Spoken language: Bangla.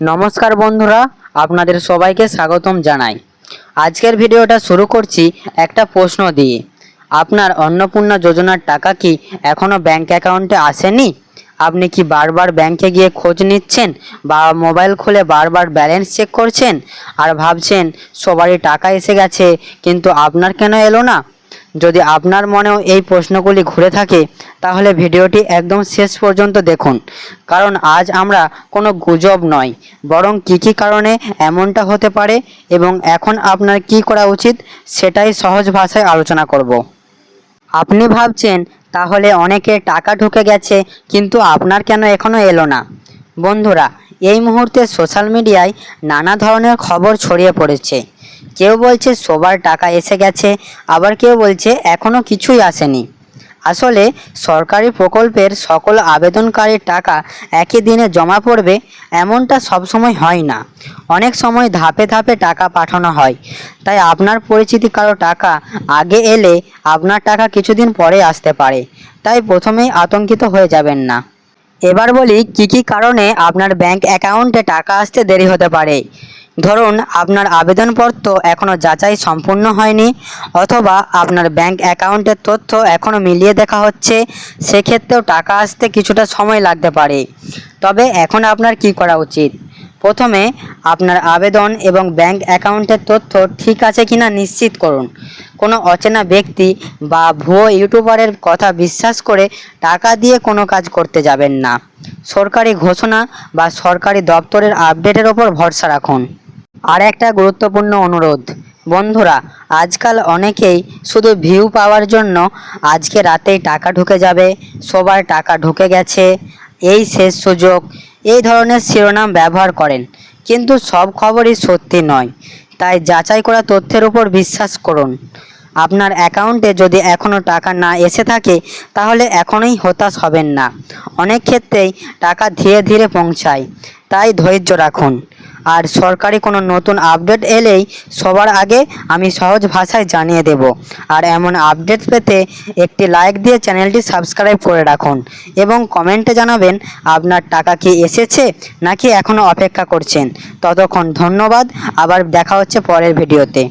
নমস্কার বন্ধুরা, আপনাদের সবাইকে স্বাগতম জানাই। আজকের ভিডিওটা শুরু করছি একটা প্রশ্ন দিয়ে। আপনার অন্নপূর্ণা যোজনার টাকা কি এখনও ব্যাংক অ্যাকাউন্টে আসেনি? আপনি কি বারবার ব্যাংকে গিয়ে খোঁজ নিচ্ছেন বা মোবাইল খুলে বারবার ব্যালেন্স চেক করছেন আর ভাবছেন সবারই টাকা এসে গেছে কিন্তু আপনার কেন এলো না? যদি আপনার মনেও এই প্রশ্নগুলি ঘুরে থাকে তাহলে ভিডিওটি একদম শেষ পর্যন্ত দেখুন, কারণ আজ আমরা কোনো গুজব নয়, বরং কী কারণে এমনটা হতে পারে এবং এখন আপনার কি করা উচিত সেটাই সহজ ভাষায় আলোচনা করব। আপনি ভাবছেন তাহলে অনেকের টাকা ঢুকে গেছে কিন্তু আপনার কেন এখনও এলো না? বন্ধুরা, এই মুহূর্তে সোশ্যাল মিডিয়ায় নানা ধরনের খবর ছড়িয়ে পড়েছে। কেউ বলছে সবার টাকা এসে গেছে, আবার কেউ বলছে এখনও কিছুই আসেনি। আসলে সরকারি প্রকল্পের সকল আবেদনকারীর টাকা একই দিনে জমা পড়বে এমনটা সবসময় হয় না। অনেক সময় ধাপে ধাপে টাকা পাঠানো হয়। তাই আপনার পরিচিতি কারো টাকা আগে এলে আপনার টাকা কিছুদিন পরে আসতে পারে। তাই প্রথমেই আতঙ্কিত হয়ে যাবেন না। এবার বলি কি কারণে আপনার ব্যাংক অ্যাকাউন্টে টাকা আসতে দেরি হতে পারে। ধরুন আপনার আবেদনপত্র এখনও যাচাই সম্পূর্ণ হয়নি, অথবা আপনার ব্যাংক অ্যাকাউন্টের তথ্য এখনও মিলিয়ে দেখা হচ্ছে, সেক্ষেত্রেও টাকা আসতে কিছুটা সময় লাগতে পারে। তবে এখন আপনার কি করা উচিত? প্রথমে আপনার আবেদন এবং ব্যাংক অ্যাকাউন্টের তথ্য ঠিক আছে কিনা নিশ্চিত করুন। কোনো অচেনা ব্যক্তি বা ভুয়ো ইউটিউবারের কথা বিশ্বাস করে টাকা দিয়ে কোনো কাজ করতে যাবেন না। সরকারি ঘোষণা বা সরকারি দপ্তরের আপডেটের ওপর ভরসা রাখুন। আর একটা গুরুত্বপূর্ণ অনুরোধ, বন্ধুরা, আজকাল অনেকেই শুধু ভিউ পাওয়ার জন্য আজকে রাতেই টাকা ঢুকে যাবে, সবার টাকা ঢুকে গেছে, এই শেষ সুযোগ, এই ধরনের শিরোনাম ব্যবহার করেন, কিন্তু সব খবরই সত্যি নয়। তাই যাচাই করা তথ্যের উপর বিশ্বাস করুন। আপনার অ্যাকাউন্টে যদি এখনও টাকা না এসে থাকে তাহলে এখনই হতাশ হবেন না। অনেক ক্ষেত্রেই টাকা ধীরে ধীরে পৌঁছায়, তাই ধৈর্য রাখুন। আর সরকারি কোনো নতুন আপডেট এলেই সবার আগে আমি সহজ ভাষায় জানিয়ে দেব। আর এমন আপডেট পেতে একটি লাইক দিয়ে চ্যানেলটি সাবস্ক্রাইব করে রাখুন এবং কমেন্টে জানাবেন আপনার টাকা কি এসেছে নাকি এখনও অপেক্ষা করছেন। ততক্ষণ ধন্যবাদ, আবার দেখা হচ্ছে পরের ভিডিওতে।